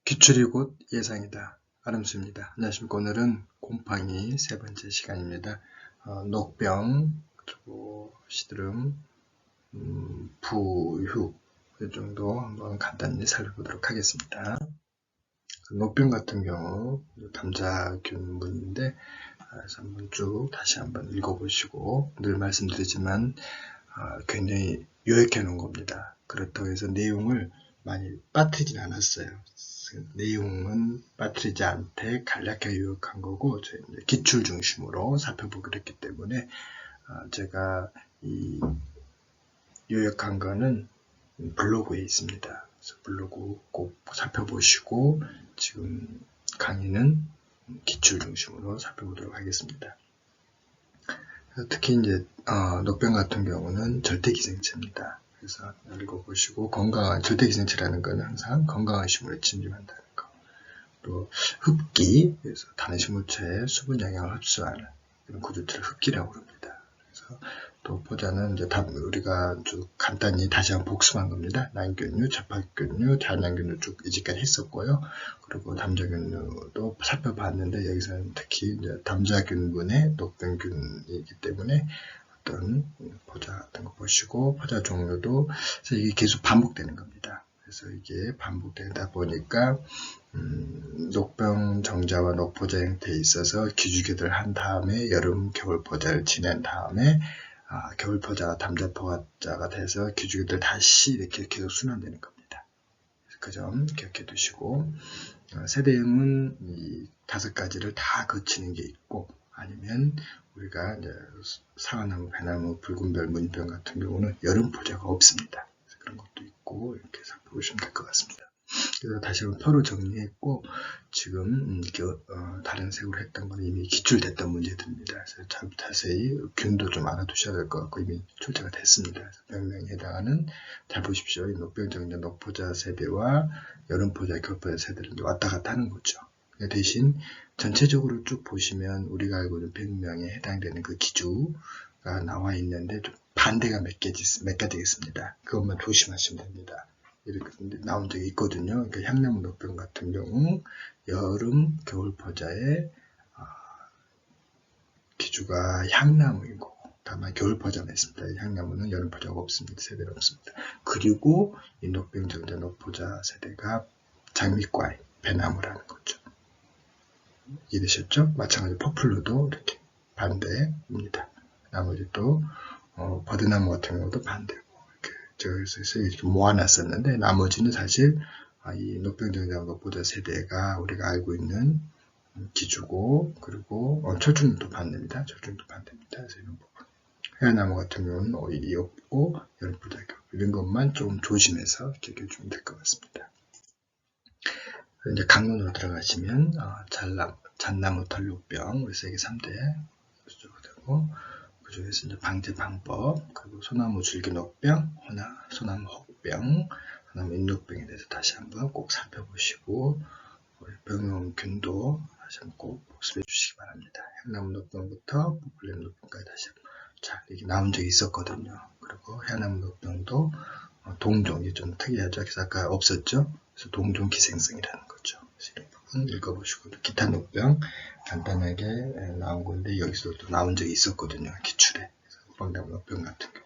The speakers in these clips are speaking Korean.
기출이 곧 예상이다. 아름수입니다. 안녕하십니까. 오늘은 곰팡이 세 번째 시간입니다. 녹병, 그리고 시드름, 부휴 이 정도 한번 간단히 살펴보도록 하겠습니다. 녹병 같은 경우 담자균문인데 그래서 한번 쭉 다시 한번 읽어보시고 늘 말씀드리지만 굉장히 요약해 놓은 겁니다. 그렇다고 해서 내용을 많이 빠뜨리진 않았어요. 내용은 빠뜨리지 않되 간략하게 요약한 거고 저희 기출 중심으로 살펴보기로 했기 때문에 제가 이 요약한 거는 블로그에 있습니다. 그래서 블로그 꼭 살펴보시고 지금 강의는 기출 중심으로 살펴보도록 하겠습니다. 특히 이제 녹병 같은 경우는 절대기생체입니다. 그래서 읽어보시고 건강한 절대기생체라는 것은 항상 건강한 식물에 침입한다는 거. 또 흡기, 그래서 다른 식물체의 수분 영양을 흡수하는 이런 구조체를 흡기라고 합니다. 그래서 또 포자는 이제 우리가 쭉 간단히 다시 한번 복습한 겁니다. 난균류, 접합균류, 자연난균류 쭉 이제까지 했었고요. 그리고 담자균류도 살펴봤는데 여기서는 특히 이제 담자균군의 녹병균이기 때문에 어떤 포자 같은 거 보시고 포자 종류도 그래서 이게 계속 반복되는 겁니다. 그래서 이게 반복되다 보니까 녹병 정자와 녹포자 형태에 있어서 기주기를 한 다음에 여름 겨울 포자를 지낸 다음에 겨울 포자가 담자 포자가 돼서 기주기들 다시 이렇게 계속 순환되는 겁니다. 그 점 기억해 두시고 세대형은 이 5가지를 다 거치는 게 있고 아니면 우리가 이제 사과나무, 배나무, 붉은별, 무늬병 같은 경우는 여름 포자가 없습니다. 그래서 그런 것도 있고 이렇게 살펴보시면 될 것 같습니다. 그래서 다시 한번 표를 정리했고 지금 다른 색으로 했던 건 이미 기출됐던 문제들입니다. 그래서 자세히 균도 좀 알아두셔야 될 것 같고 이미 출제가 됐습니다. 그래서 명령에 해당하는 잘 보십시오. 이 녹병 정자 녹포자 세대와 여름포자 겨울포자 세대를 왔다 갔다 하는 거죠. 대신 전체적으로 쭉 보시면 우리가 알고 있는 100명에 해당되는 그 기주가 나와 있는데 좀 반대가 몇 가지가 있습니다. 그것만 조심하시면 됩니다. 이렇게 나온 적이 있거든요. 그러니까 향나무 녹병 같은 경우 여름 겨울 포자의 기주가 향나무이고 다만 겨울 포자만 있습니다. 향나무는 여름 포자가 없습니다. 세대가 없습니다. 그리고 이 녹병 정자 녹포자 세대가 장미과의 배나무라는 거죠. 이해되셨죠? 마찬가지로 퍼플로도 이렇게 반대입니다. 나머지 또 버드나무 같은 경우도 반대고 이렇게 이렇게 모아놨었는데 나머지는 사실 이 녹병정자 녹포자 세대가 우리가 알고 있는 기주고 그리고 철쭉도 반대입니다. 철쭉도 반대입니다. 그래서 이런 부분. 해안나무 같은 경우는 오일이 없고 여름포자 이런 것만 좀 조심해서 기억해 주면 될 것 같습니다. 이제 강론으로 들어가시면 잣나무 털욕병 그래서 이게 3대 되고 그 중에서 이제 방제 방법 그리고 소나무 줄기 녹병, 소나무 혹병, 소나무 인녹병에 대해서 다시 한번 꼭 살펴보시고 병용균도 다시 한번 꼭 복습해 주시기 바랍니다. 향나무 녹병부터 포플렘 녹병까지 다시 한번 잘 이게 나온 적이 있었거든요. 그리고 해안나무 녹병도 동종이 좀 특이하죠. 그래서 아까 없었죠. 그래서 동종 기생성이라는 거죠. 이런 부분 읽어보시고 기타 녹병 간단하게 나온 건데 여기서도 나온 적이 있었거든요. 기출에 호박나무 녹병 같은 경우.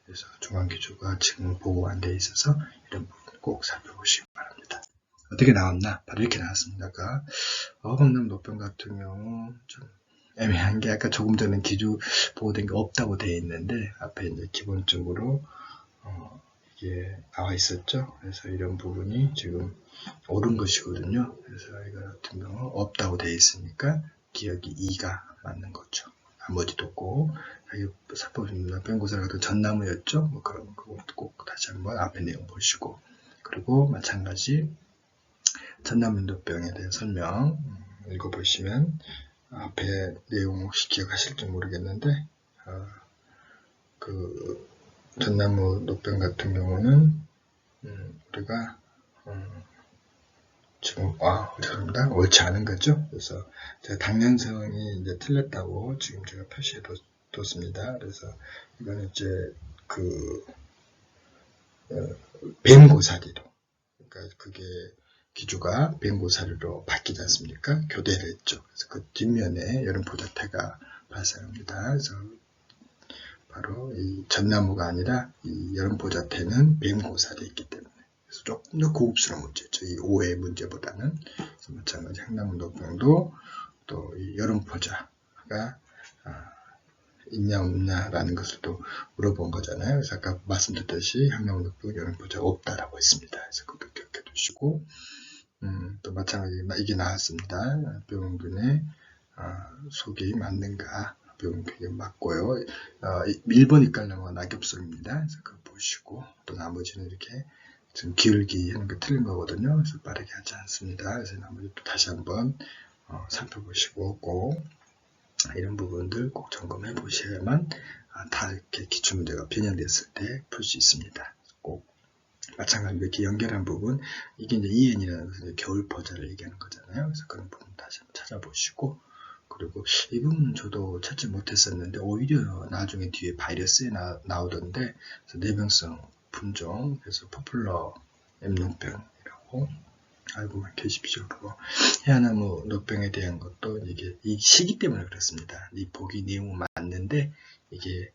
그래서 중앙기주가 지금 보고가 안 돼 있어서 이런 부분 꼭 살펴보시기 바랍니다. 어떻게 나왔나? 바로 이렇게 나왔습니다. 아까 호박나무 녹병 같은 경우 좀 애매한 게 아까 조금 전에 기주 보고된 게 없다고 되어 있는데 앞에 이제 기본적으로 이게 나와 있었죠. 그래서 이런 부분이 지금 옳은 것이거든요. 그래서 이거 같은 경우 없다고 되어 있으니까 기억이 2가 맞는 거죠. 나머지도 없고 사포입니다. 뺑고사라 같은 전나무였죠. 뭐 그런 거 꼭 다시 한번 앞에 내용 보시고 그리고 마찬가지 전나무인도병에 대한 설명 읽어보시면 앞에 내용 혹시 기억하실지 모르겠는데 그 전나무 녹병 같은 경우는 우리가 지금 죄송합니다. 옳지 않은 거죠. 그래서 제가 당년성이 이제 틀렸다고 지금 제가 표시해 뒀습니다. 그래서 이거는 이제 뱀고사리로 그러니까 그게 기주가 뱅고사리로 바뀌지 않습니까? 교대를 했죠. 그래서 그 뒷면에 여름포자태가 발생합니다. 그래서 바로 이 전나무가 아니라 이 여름포자태는 뱅고사리에 있기 때문에 그래서 조금 더 고급스러운 문제죠. 이 오해 문제보다는. 그래서 마찬가지 향나무 녹병도 또 이 여름포자가 있냐 없냐라는 것을 또 물어본 거잖아요. 그래서 아까 말씀드렸듯이 향나무 녹병 여름포자가 없다라고 했습니다. 그래서 그것도 기억해 두시고 또 마찬가지 이게 나왔습니다. 병균의 속이 맞는가? 병균이 맞고요. 1번 잇갈나무가 낙엽술입니다. 그래서 그거 보시고 또 나머지는 이렇게 지금 기울기 하는 게 틀린 거거든요. 그래서 빠르게 하지 않습니다. 그래서 나머지 또 다시 한번 살펴보시고 꼭 이런 부분들 꼭 점검해 보셔야만 다 이렇게 기출문제가 변형됐을 때 풀 수 있습니다. 꼭 마찬가지로 이렇게 연결한 부분, 이게 이제 EN이라는 것은 겨울 포자를 얘기하는 거잖아요. 그래서 그런 부분 다시 한번 찾아보시고, 그리고 이 부분은 저도 찾지 못했었는데, 오히려 나중에 뒤에 바이러스에 나오던데, 그래서 내병성 품종, 그래서 포플러 엠농병이라고 알고만 계십시오. 그리고 해안나무 녹병에 대한 것도 이게 이 시기 때문에 그렇습니다. 이 보기 내용은 맞는데, 이게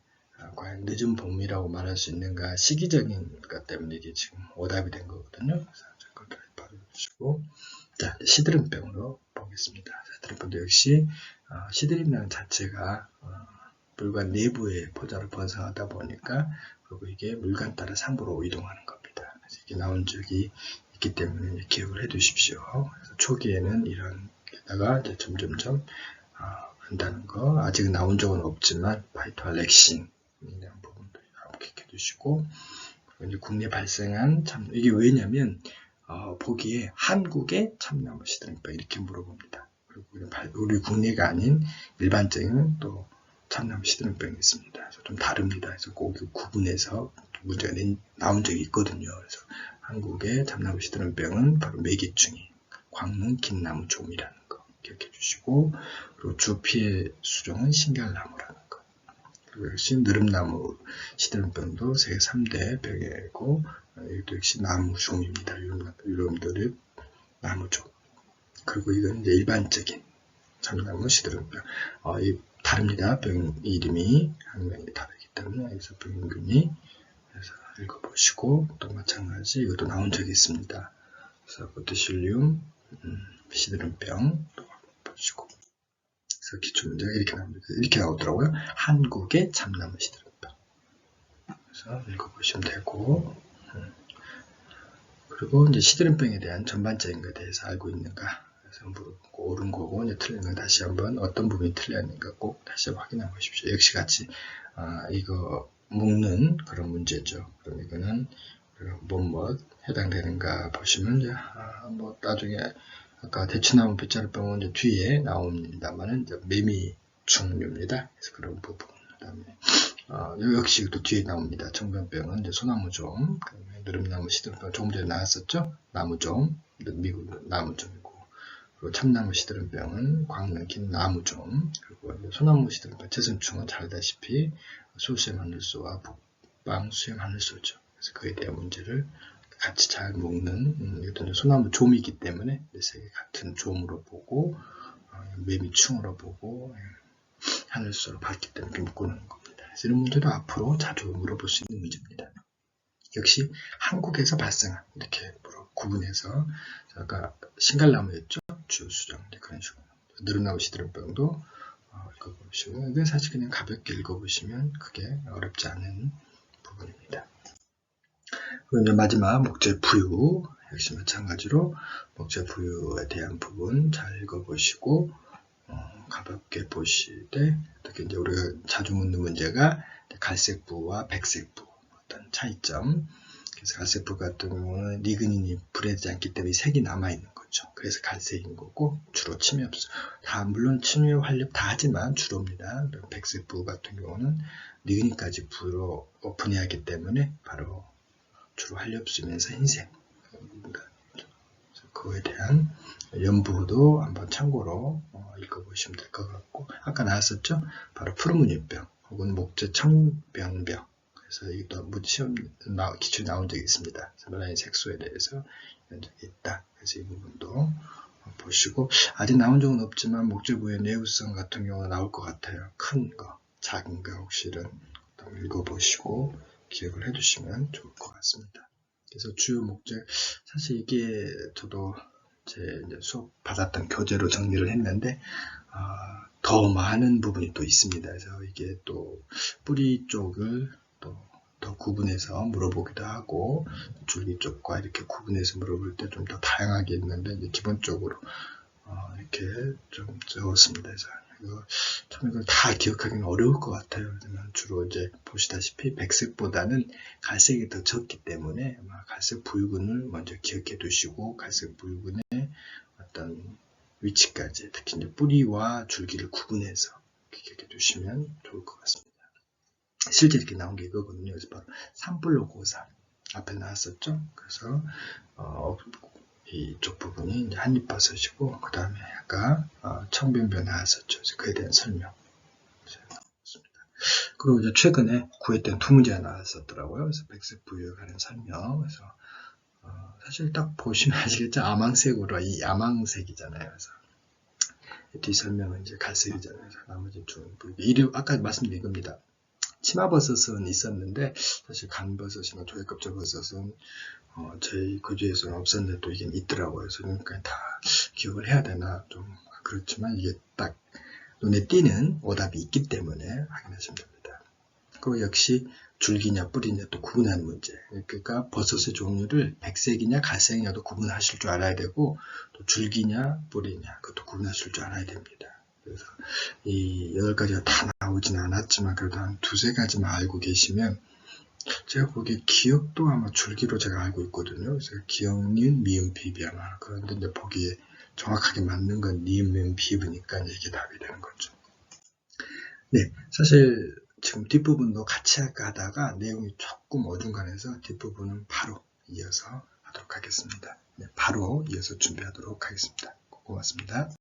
과연 늦은 봄이라고 말할 수 있는가 시기적인 것 때문에 이게 지금 오답이 된 거거든요. 그래서 그것도 봐주시고 자 시드름병으로 보겠습니다. 시드름병도 역시 시드름이라는 자체가 물관 내부의 포자를 번성하다 보니까 그리고 이게 물관 따라 상부로 이동하는 겁니다. 그래서 이게 나온 적이 있기 때문에 기억을 해 두십시오. 그래서 초기에는 이런 게다가 이제 점점점 한다는 거 아직 나온 적은 없지만 파이토알렉신 이런 부분도 기억해 두시고 이제 국내 발생한 참 이게 왜냐면 보기에 한국의 참나무 시드름병 이렇게 물어봅니다. 그리고 우리 국내가 아닌 일반적인 또 참나무 시드름병이 있습니다. 그래서 좀 다릅니다. 그래서 꼭 구분해서 문제가 나온 적이 있거든요. 그래서 한국의 참나무 시드름병은 바로 매개충이 광릉 긴나무 좀이라는 거 기억해 주시고 그리고 주 피해 수종은 신갈나무라는 거. 그리고 역시 느릅나무 시드름병도 세계 3대 병이고 이것도 역시 나무종입니다. 유럽들의 나무종. 그리고 이건 이제 일반적인 참나무 시드름병. 다릅니다. 병 이름이 한 명이 다르기 때문에 여기서 병균이 그래서 읽어보시고 또 마찬가지 이것도 나온 적이 있습니다. 그래서 보트실리움 시드름병 또 보시고 그래서 기출문제가 이렇게 나오더라고요. 한국의 참나무 시드름병. 그래서 읽어보시면 되고 그리고 이제 시드름병에 대한 전반적인 것에 대해서 알고 있는가 그래서 물어보고 옳은 거고 이제 틀린 건 다시 한번 어떤 부분이 틀렸는가 꼭 다시 확인해 보십시오. 역시 같이 이거 묶는 그런 문제죠. 그럼 이거는 뭐뭐 해당되는가 보시면 이제 뭐 나중에 아까 대추나무 빗자루병은 이제 뒤에 나옵니다만은 이제 매미충류입니다. 그래서 그런 부분 그다음에 역시 또 뒤에 나옵니다. 정변병은 이제 소나무종, 느릅나무 시드름병 조금 전에 나왔었죠. 나무종, 미국 나무종이고 그리고 참나무 시드름병은 광릉 긴 나무종 그리고 소나무 시드름병 재선충은 잘 알다시피 소수염 하늘소와 북방 수염 하늘소죠. 그래서 그에 대한 문제를 같이 잘 묶는 이것도 소나무 좀이기 때문에 세 개 같은 좀으로 보고 매미충으로 보고 하늘소로 봤기 때문에 묶어놓는 겁니다. 그래서 이런 문제도 앞으로 자주 물어볼 수 있는 문제입니다. 역시 한국에서 발생한 이렇게 구분해서 아까 신갈나무였죠. 주수정 그런 식으로 느릅나무 시드름병도 읽어보시고 이게 사실 그냥 가볍게 읽어보시면 그게 어렵지 않은 부분입니다. 그리고 이제 마지막 목재 부유 역시 마찬가지로 목재 부유에 대한 부분 잘 읽어보시고 가볍게 보시되 특히 이제 우리가 자주 묻는 문제가 갈색부와 백색부 어떤 차이점. 그래서 갈색부 같은 경우는 리그닌이 분해되지 않기 때문에 색이 남아있는 거죠. 그래서 갈색인 거고 주로 침해 없어. 다 물론 침해 활력 다 하지만 주로입니다. 백색부 같은 경우는 리그닌까지 분해하기 때문에 바로 주로 활력 없으면서 흰색. 그거에 대한 연부도 한번 참고로 읽어보시면 될 것 같고 아까 나왔었죠? 바로 푸르무늬병 혹은 목재 청병병 그래서 이것도 시험 기출이 나온 적이 있습니다. 멜라닌 색소에 대해서 면적이 있다. 그래서 이 부분도 보시고, 아직 나온 적은 없지만 목재부의 내구성 같은 경우는 나올 것 같아요. 큰 거, 작은 거 혹시는 읽어보시고 기억을 해두시면 좋을 것 같습니다. 그래서 주요 목재, 사실 이게 저도 제 이제 수업 받았던 교재로 정리를 했는데 더 많은 부분이 또 있습니다. 그래서 이게 또 뿌리 쪽을 또 더 구분해서 물어보기도 하고 줄기 쪽과 이렇게 구분해서 물어볼 때 좀 더 다양하게 있는데 이제 기본적으로 이렇게 좀 적었습니다. 그래서 참 이걸 다 기억하기는 어려울 것 같아요. 주로 이제 보시다시피 백색보다는 갈색이 더 적기 때문에 아마 갈색 붉은을 먼저 기억해 두시고 갈색 붉은의 어떤 위치까지 특히 이제 뿌리와 줄기를 구분해서 기억해 두시면 좋을 것 같습니다. 실제 이렇게 나온 게 이거거든요. 그래서 바로 산불로 고산 앞에 나왔었죠. 그래서 이쪽 부분이 이제 한입버섯이고 그 다음에 아까 청변변 나왔었죠. 그래서 그에 대한 설명. 그리고 이제 최근에 구했던 두 문제가 나왔었더라고요. 그래서 백색 부유에 관한 설명. 그래서 사실 딱 보시면 아시겠죠? 아망색으로 이 아망색이잖아요. 그래서 뒤 설명은 이제 갈색이잖아요. 그래서 나머지 두 아까 말씀드린 겁니다. 치마버섯은 있었는데 사실 간버섯이나 조개껍질버섯은 저희 교재에서는 없었는데 또 이게 있더라고요. 그래서 그러니까 다 기억을 해야 되나 좀 그렇지만 이게 딱 눈에 띄는 오답이 있기 때문에 확인하시면 됩니다. 그리고 역시 줄기냐 뿌리냐 또 구분하는 문제. 그러니까 버섯의 종류를 백색이냐 갈색이냐도 구분하실 줄 알아야 되고 또 줄기냐 뿌리냐 그것도 구분하실 줄 알아야 됩니다. 그래서 이 8가지가 다 나오진 않았지만 그래도 한 2-3가지만 알고 계시면 제가 보기에 기억도 아마 줄기로 제가 알고 있거든요. 그래서 기억, 니은, 미음, 비비 아마 그런데 이제 보기에 정확하게 맞는 건 니은, 미음, 비브니까 이게 답이 되는 거죠. 네, 사실 지금 뒷부분도 같이 할까 하다가 내용이 조금 어중간해서 뒷부분은 바로 이어서 하도록 하겠습니다. 네, 바로 이어서 준비하도록 하겠습니다. 고맙습니다.